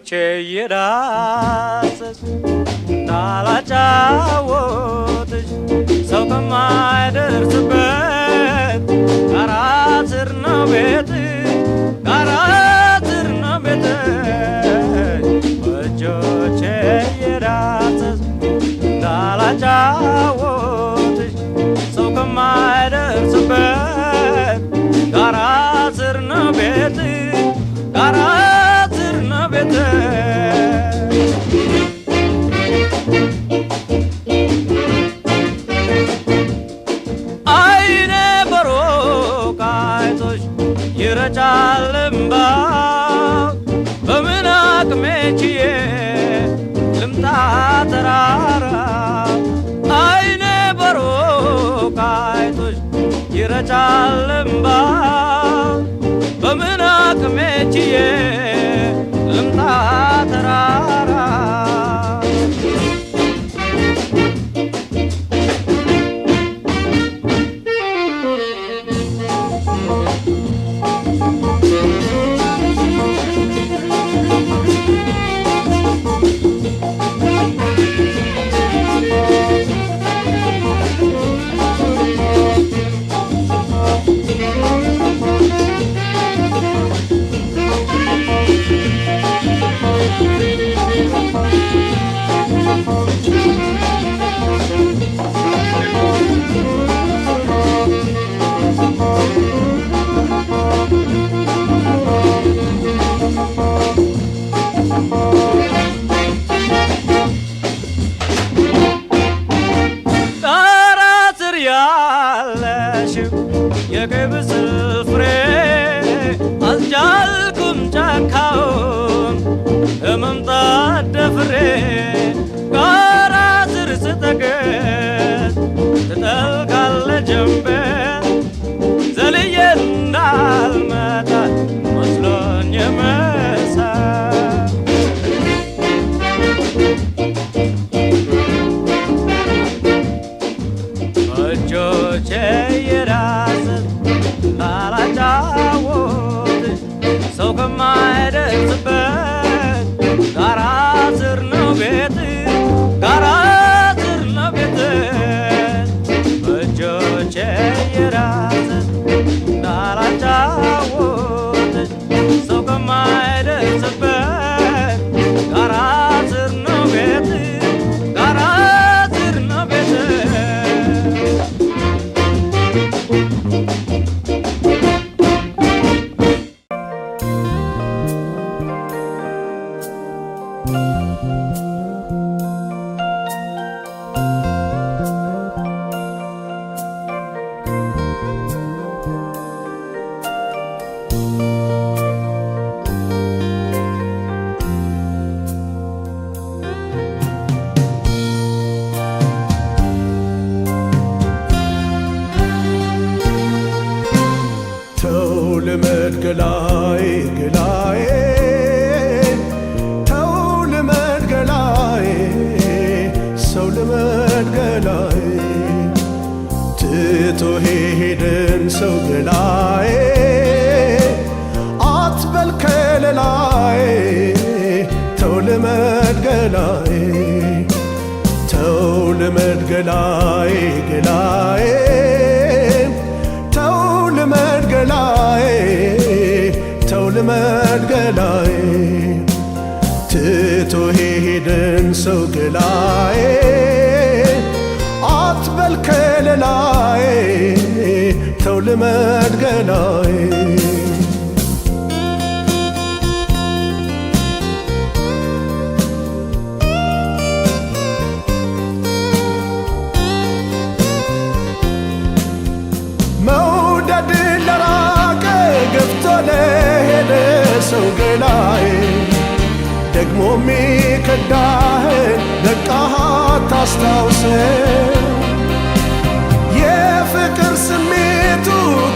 በእጆቼ የዳሰስ እንዳላጫወትሽ ሰው ከማይደርስበት ጋራ ስር ነው ቤትሽ ጋራ ስር ነው ቤትሽ በእጆቼ የዳሰስ እንዳላጫወትሽ ሰው ከማይደርስበት ጋራ ስር ነው ቤትሽ ጋራ ስር ነው ቤትሽ አይኔ በሩቅ አይቶሽ ይረጫል እምባ በምን አቅሜ ችዬ ልምጣ ተራራ አይኔ በሩቅ አይቶሽ ይረጫል እምባ በምን አቅሜ ችዬ ልምጣ ተራራ የገብስል ፍሬ አልቻልኩም ጫካውን ለመምጣት ደፍሬ ጋራ ስር ስጠገት ትጠልቃለ ጀንበር ዘልዬ እንዳልመጣ መስሎኝ የመሳል በእጆቼ የዳሰስ እንዳላጫወትሽ ሰው ከማይደርስበት ጋራ ስር ነው ቤትሽ ጋራ ስር ነው ቤትሽ በእጆቼ የዳሰስ እንዳላጫወትሽ ሰው ከማይደርስበት ጋራ ስር ነው ቤትሽ ጋራ ስር ነው ቤትሽ ልመድ ገላዬ ገላዬ ተው ልመድ ገላዬ ሰው ልመድ ገላዬ ትቶ ሄደን ሰው ገላዬ አትበል ከለላዬ ተው ልመድ ገላዬ ተው ልመድ ገላዬ ገላዬ ተው ልመድ ገላዬ ተው ልመድ ገላዬ ትቶ ሄደን ሰው ገላዬ አትበል ከለላዬ ተው ልመድ ገላዬ መውደድ ለራቀ ገፍቶ ለሄደ ሰው ገላዬ ደግሞ ሚከዳህን በቃህ አታስታውሰው የፍቅር ስሜቱ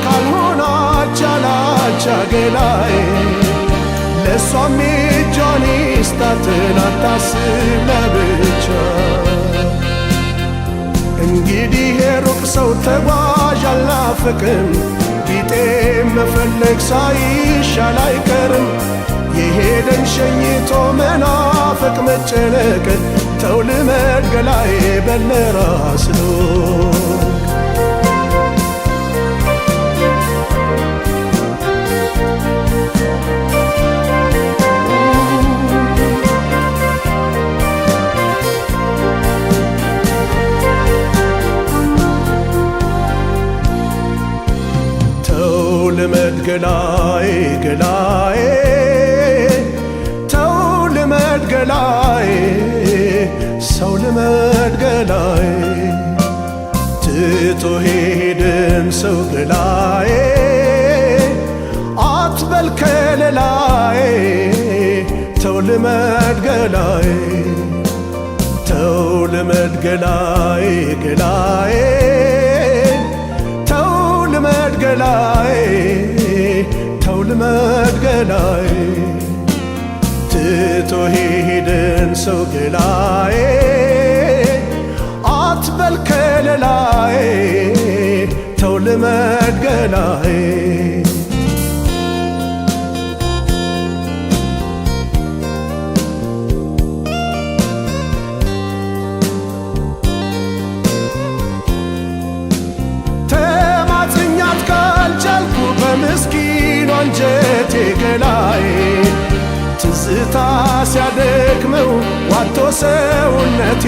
ካልሆነ አቻ ላቻ ገላዬ ለሷም እጇን ይስጣትን አታስብ ለብቻ እንግዲህ የሩቅ ሰው ተጓዥ አልናፍቅም ቢጤ መፈለግ ሳይሻል አይቀርም የሄደን ሸኝቶ መናፈቅ መጨነቅን ተው ልመድ ገላዬ በል ለራስ ኑር። ልመድ ገላዬ ገላዬ ተው ልመድ ገላዬ ሰው ልመድ ገላዬ ትቶ ሄድን ሰው ገላዬ አትበል ከለላዬ ተው ልመድ ገላዬ ተው ልመድ ገላዬ ገላዬ ልመድ ገላዬ ተው ልመድ ገላዬ ትቶ ሄድን ሰው ገላዬ አትበል ከለላዬ ተው ልመድ ገላዬ በምስኪኑ አንጀቴ ገላዬ ትዝታ ሲያደክመው ዋቶ ሰውነቴ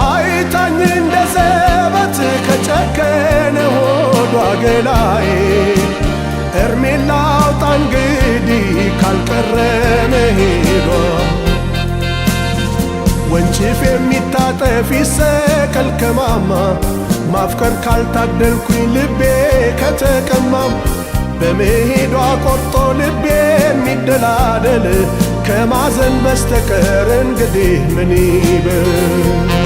አይታኝ እንደ ዘበት ከጨከነ ሆዷ ገላዬ እርሜን ላውጣ እንግዲህ ካልቀረ መሄዷ ወንጭፍ የሚታጠፍ ይሰቀል ከማማ ማፍቀር ካልታደልኩኝ ልቤ ከተቀማም በመሄዷ ቆርጦ ልቤ የሚደላደል ከማዘን በስተቀር እንግዲህ ምን ይበል።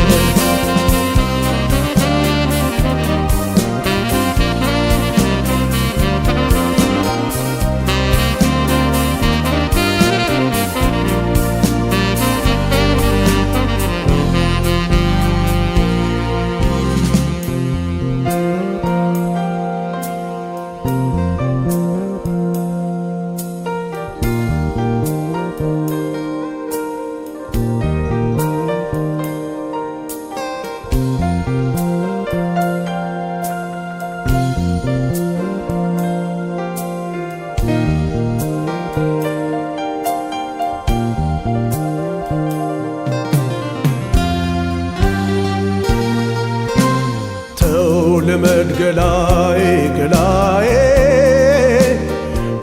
ልመድ ገላዬ ገላዬ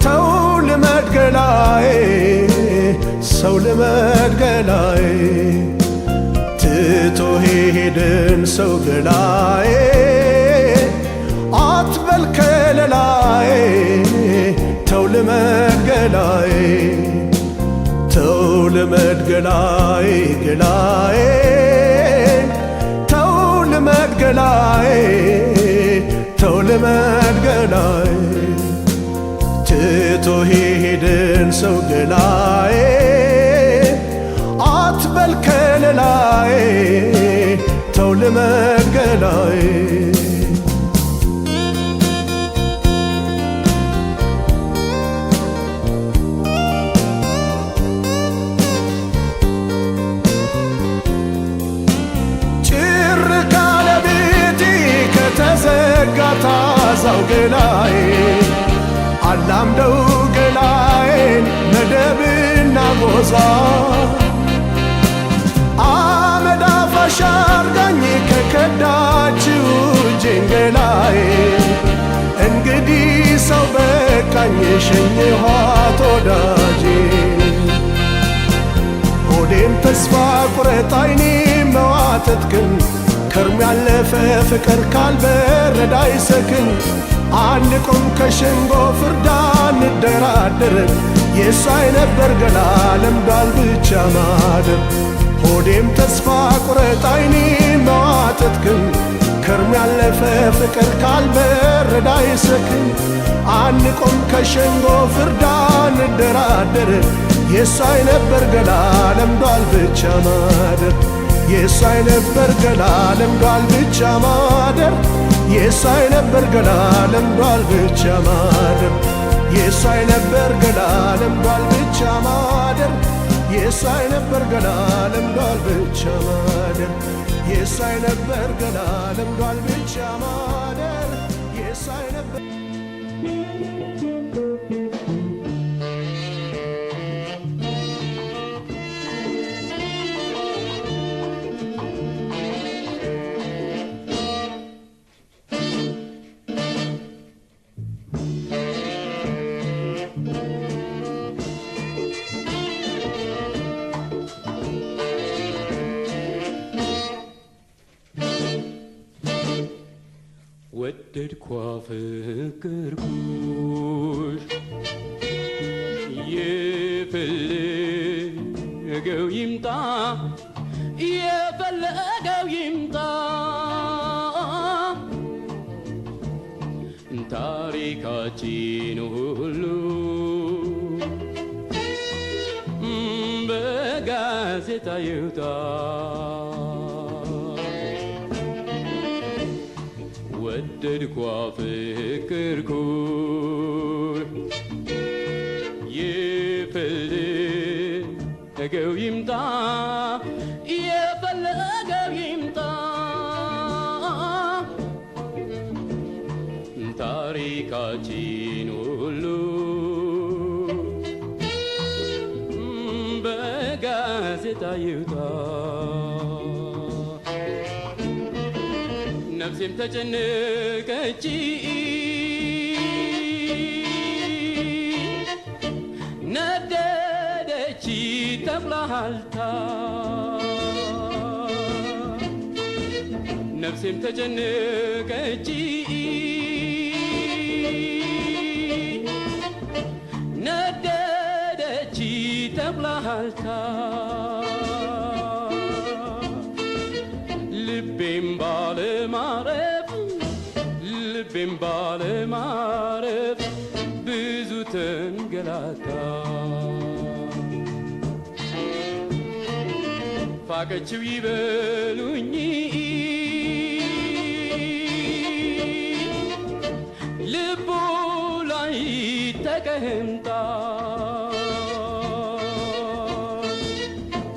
ተው ልመድ ገላዬ ሰው ልመድ ገላዬ ትቶ ሄድን ሰው ገላዬ አትበል ከለላዬ ተው ልመድ ገላዬ ተው ልመድ ገላዬ ገላዬ ተው ልመድ ገላዬ ተው ልመድ ገላዬ ትቶ ሄድን ሰው ገላዬ አትበል ከለላዬ ተው ልመድ ገላዬ ታዛው ገላዬ አላምደው ገላዬን መደብና ጎዛ አመድ አፋሽ አርጋኝ ከከዳችው እጄን ገላዬ እንግዲህ ሰው በቃኝ ሸኘኋት ወዳጄ ሆዴም ተስፋ ቁረጥ አይኔም መዋተት ግን ከርም ያለፈ ፍቅር ካልበረዳ አይሰክን አንቆም ከሸንጎ ፍርዳ እንደራደር የሷ አይነበር ገላ ለምዷል ብቻ ማደር ሆዴም ተስፋ ቁረጥ አይኔም መዋተት ግን ከርም ያለፈ ፍቅር ካልበረዳ አይሰክን አንቆም ከሸንጎ ፍርዳ እንደራደር የሷ አይነበር ገላ ለምዷል ብቻ ማደር የሷ አይነበር ገላ ለምዷል ብቻ ማደር የሷ አይነበር ገላ ለምዷል ብቻ ማደር የሳይ ነበር ገና ለምዷል ብቻ ማደር የሳይ ነበር ገና ለምዷል ብቻ ማደር የሳይ ነበር ገና ለምዷል ብቻ ማደር የሳይ ነበር ወደድኳ ፍቅርኩሽ የፈለገው ይምጣ የፈለገው ይምጣ ታሪካችን ሁሉ በጋዜጣ ይውጣ ወደድኳ ፍቅርኩሽ የፈለገው ይምጣ የፈለገው ይምጣ ታሪካችን ሁሉ በጋዜጣ ይውጣ ነፍሴም ተጨነቀች ነደደች ተብላልታ ነፍሴም ተጨነቀች ነደደች ተብላልታ ልቤም ባለማረፍ ልቤም ባለማረፍ ብዙ ተንገላታ ፋቀችው ይበሉኝ ልቡ ላይ ተቀምጣ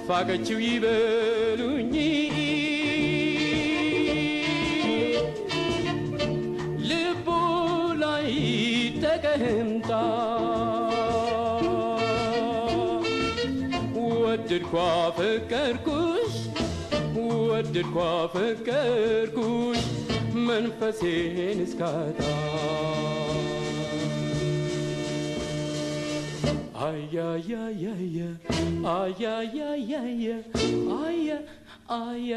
ፋቀችው ይበሉኝ ተቀምጣ ወደድኳ ፍቅርኩሽ ወደድኳ ፍቅርኩሽ መንፈሴን እስካጣ አያያያያ አያያያያ አያ አያ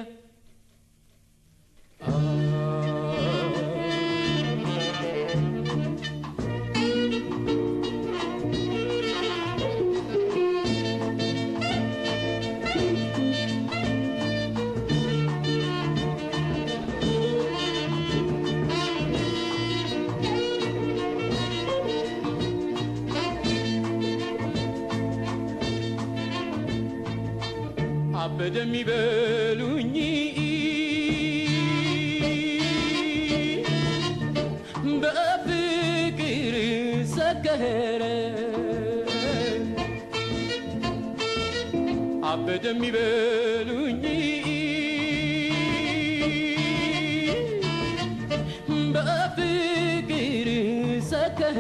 አበደም ይበሉኝ በፍቅር ሰከረ አበደም ይበሉኝ በፍቅር ሰከረ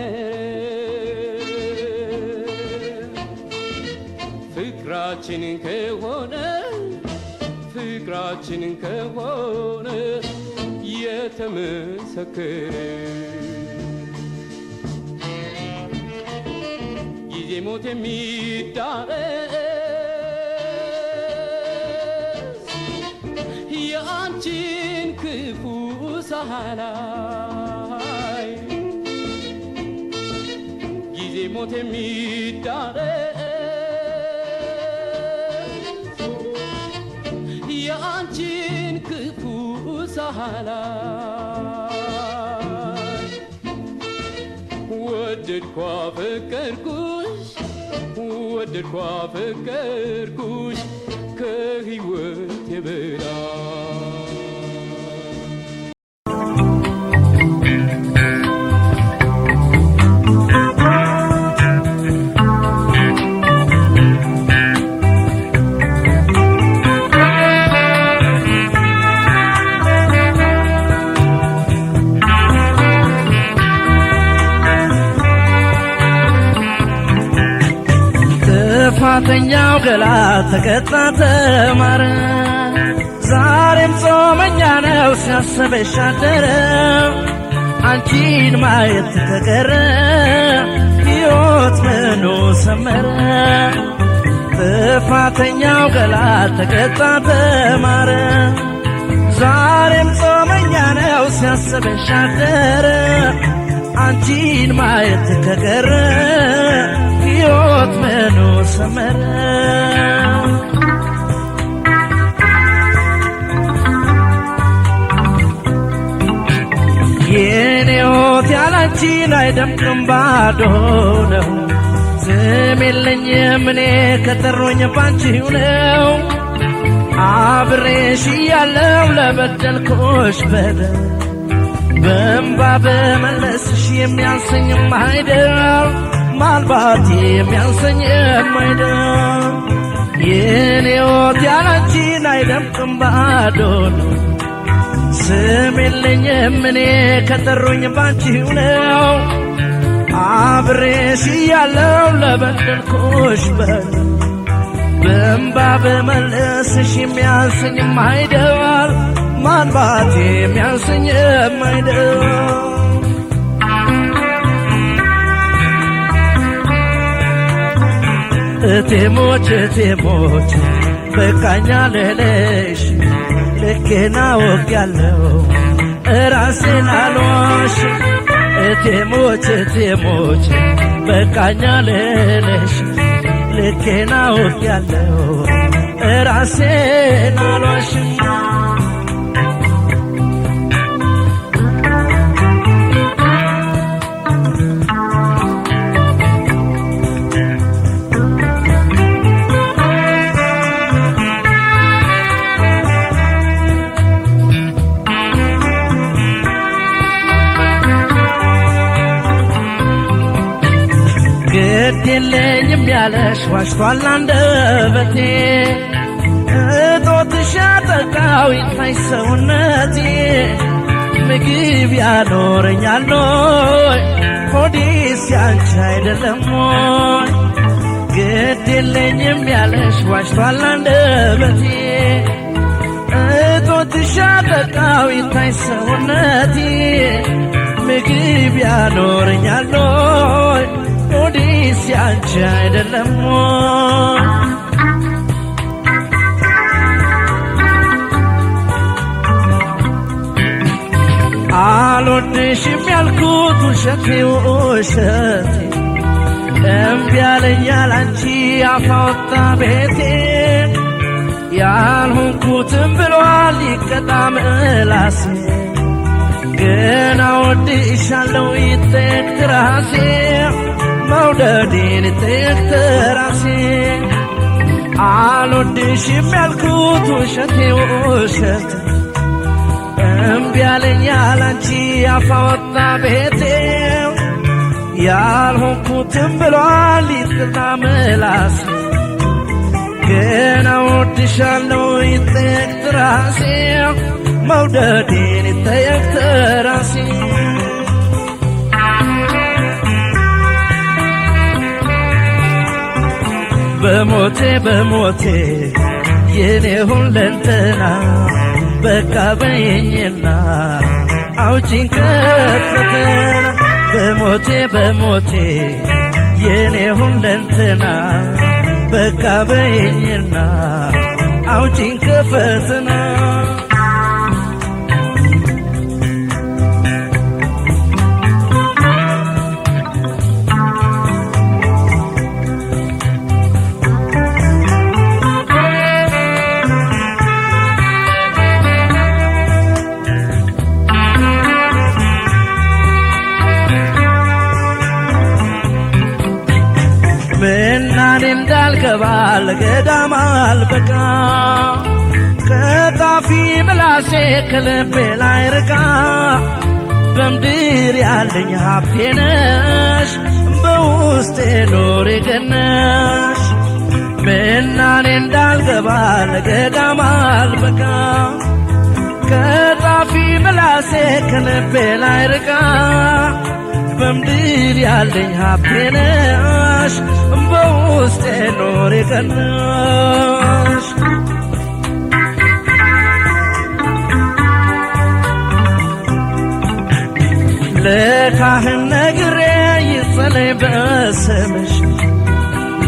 ፍቅራችን ከሆነ ፍቅራችን ከሆነ የተመሰከረ ጊዜ ሞት የሚዳረስ የአንቺን ክፉ ሳላይ ጊዜ ሞት የሚዳረስ የአንቺን ክፉ ሳላይ ወደድኳ ፍቅርኩሽ ወደድኳ ፍቅርኩሽ ከሕይወት የበላይ ጥፋተኛው ገላ ተቀጣ ተማረ ዛሬም ጾመኛ ነው ሲያስበሽ አደረ አንቺን ማየት ተቀረ ሕይወት ምኑ ሰመረ ጥፋተኛው ገላ ተቀጣ ተማረ ዛሬም ጾመኛ ነው ሲያስበሽ አደረ አንቺን ማየት ከቀረ ሕይወት ምኑ ሰመረ የኔ ሕይወት ያላንቺን አይደምቅም ባዶ ነው ስም የለኝም እኔ ከጠሩኝ ባንቺው ነው አብሬሽ እያለሁ ለበደልኩሽ በደል በእንባ በመለስሽ የሚያንሰኝም አይደል ማልባት የሚያንሰኝም አይደል የኔ ሕይወት ያላንቺን አይደምቅም ባዶ ነው ስም የለኝም እኔ ከጠሩኝ ባንቺው ነው አብሬሽ እያለሁ ለበደልኩሽ በደል በእንባ በመለስሽ የሚያንሰኝም አይደል ማንባት የሚያንሰኝም አይደል እቴሞች እቴሞች በቃኛ ልልሽ ልኬና ወጊያለሁ እራሴን አልዋሽ እቴሞች እቴሞች በቃኛ ልልሽ ልኬና ወጊያለሁ እራሴን አልዋሽ ግድ የለኝም ያለሽ ዋሽቷል አንደበቴ እጦትሽ ያጠቃው ይታይ ሰውነቴ ምግብ ያኖረኛል ሆይ ሆዴስ ያንቺ አይደለም ሆይ ግድ የለኝም ያለሽ ዋሽቷል አንደበቴ እጦትሽ ያጠቃው ይታይ ሰውነቴ ምግብ ያኖረኛል ሆይ ሆዴስ ያንቺ አይደለም አልወድሽም ያልኩት ውሸቴ ውሸቴ እምቢ ያለኛል አንቺ አፋወጣ ቤቴ ያልሆንኩትም ብሏል ይቀጣ ምላሴ ግን እወድሻለሁ ይጠየቅ ራሴ መውደዴን ይጠየቅ ራሴ አልወድሽም ያልኩት ውሸቴ ውሸቴ እምቢ ያለኛል አንቺ አፋወጣ ቤቴ ያልሆንኩትም ብሏል ይቅጣ ምላሴ ግን እወድሻለሁ ይጠየቅ ራሴ መውደዴን ይጠየቅ ራሴ በሞቴ በሞቴ የኔ ሁለንተና በቃ በይኝና አውጪኝ ከፈተና በሞቴ በሞቴ የኔ ሁለንተና በቃ በይኝና አውጪኝ ከፈተና ምናኔ እንዳልገባ ለገዳም አልበቃ ከጣፊ ምላሴ ከልቤ ላይ ርቃ በምድር ያለኝ ሀብቴ ነሽ በውስጤ ኖሬ ገነሽ ምናኔ እንዳልገባ ለገዳም አልበቃ ከጣፊ ምላሴ ከልቤ ላይ ርቃ በምድር ያለኝ ሀብቴ ነሽ በውስጤ ኖር የቀረሽ ለካህን ነግሬ ይጸለይ በስምሽ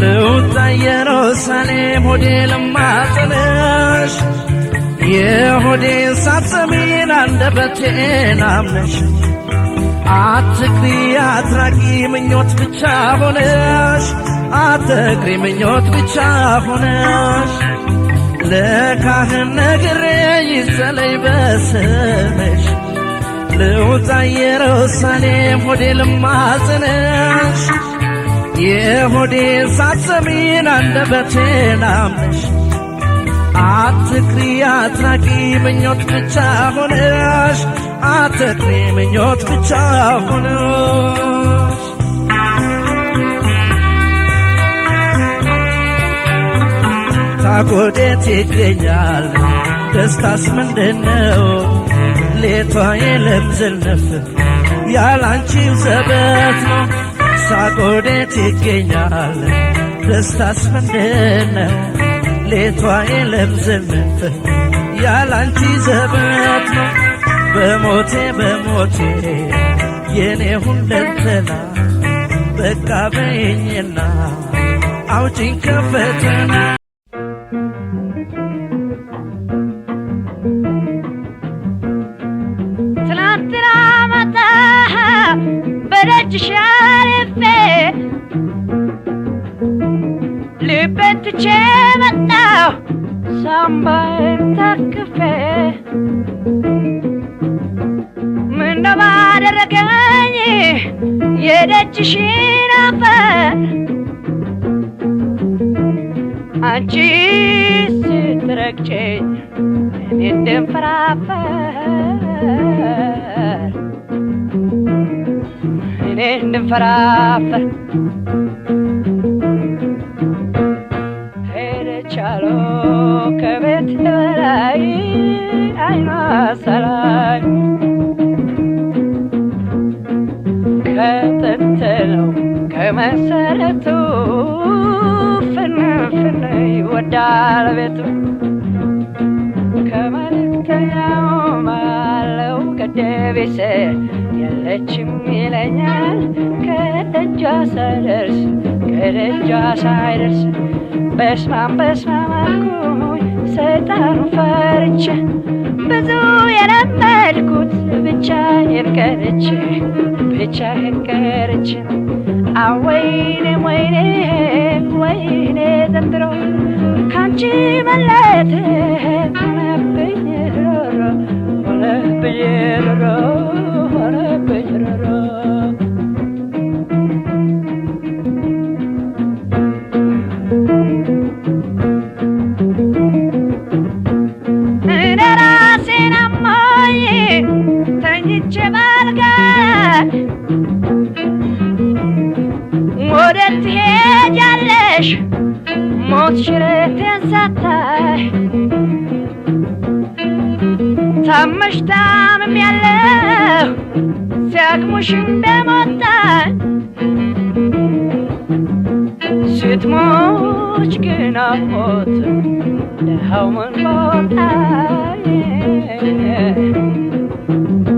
ልውጣ ኢየሩሳሌም ሆዴ ልማጸንሽ የሆዴን ሳትሰሚን አንደበቴን አምነሽ አትክሪ አትራቂ ምኞት ብቻ ሆነሽ አትክሪ ምኞት ብቻ ሆነሽ ለካህን ነግሬ ይጸለይ በስምሽ ልውጣ ኢየሩሳሌም ሆዴ ልማጽንሽ የሆዴን ሳትሰሚን አንደበቴን አምነሽ አትክሪ አትራቂ ምኞት ብቻ ሆነሽ አትክሪ ምኞት ብቻ ሆነሽ ታጎዴት ይገኛል ደስታስ ምንድነው ሌቷ የለም ዝልነፍ ያላንቺው ዘበት ነው ሳጎዴት ይገኛል ደስታስ ምንድነው ሌቷ የለም ዝልነፍ ያላንቺ ዘበት ነው በሞቴ በሞቴ የኔ ሁለንተና በቃ በይኝና አውጪኝ ከፈተና ትናንትና ማታ በደጅሽ አልፌ ልቤን ትቼ መጣሁ ሳምባዬን ታቅፌ ምነው ባደረገኝ የደጅሽን አፈር አንቺ ስትረግጨኝ እኔ እንድንፈራፈር ሄደች አሉ ከቤት በላይ አይኗ ሳላይ ከጥንት ነው ከመሰረቱ ፍንፍን ይወዳል ቤቱ ከመልእክተኛው ማለው ገደቤሰ የለችም ይለኛል ከደጇ ሳይደርስ በስማም አልኩኝ ሰይጣኑ ፈርቼ ብዙ የለመድኩት ብቻዬን ቀርቼ ወይኔ ዘንድሮ ካንቺ መለየት ሆነብኝ ሮሮ እኔ ራሴን አሞኝ ተኝቼ ባልጋ ወዴት ትሄጃለሽ ሞት ሽረቴን ሳታይ ታመሽ ታምሜያለሁ ሲያክሙሽ እንደሞታኝ ስትሞች ግን አሞት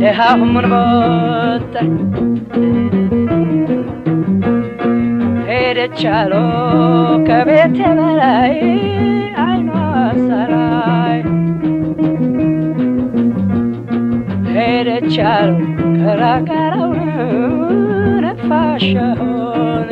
ደሃው ምን ቦታኝ ሄደች አሉ ከቤቴ በላይ አይኗ ሳላይ ሄደች አሉ ከራጋራው ነፋሻውን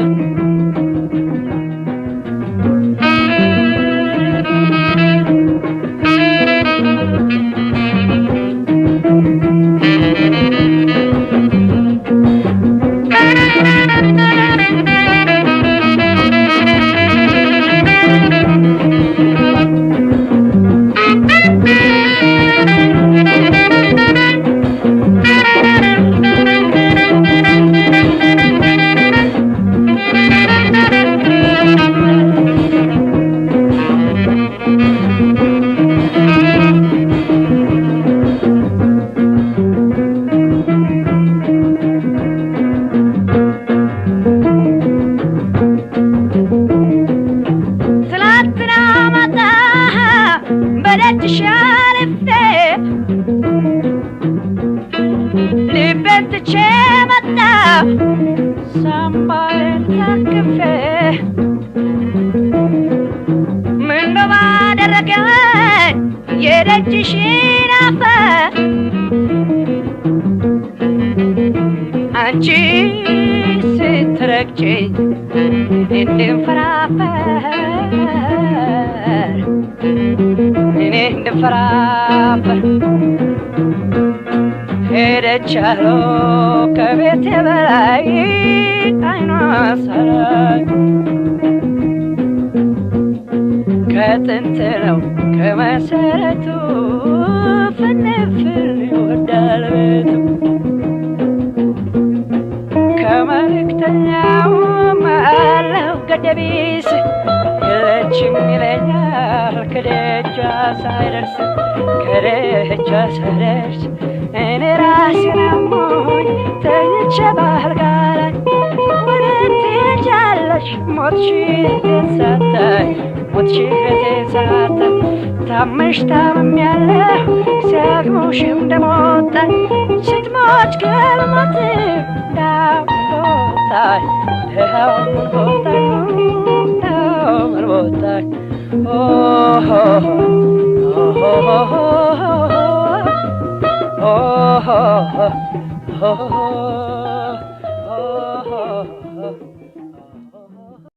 ሞልቼ መጣሁ ሳምባዬን ታቅፌ ምነው ባደረገኝ የደጅሽን አፈር አንቺ ስትረግጪኝ እኔ እንድፈራፈር ሄደች አሉ ከቤቴ በላይ አይኗ ሳላይ ከጥንት ነው ከመሰረቱ ፍንፍን ይወዳል ቤቱ ከመልእክተኛውም አለው ገደቢስ የለችም ይለኛል ከደጃ ሳይደርስ እኔ ራሴን አሞኝ ተኝቼ በአልጋ ላይ ወዴት ትሄጃለሽ ሞትሽን ሳታይ ታመሽ ታምሜያለሁ ሲያግሙሽም ደሞጣኝ ስትሞች ከልሞት ዳቦታይ ዳቦታይ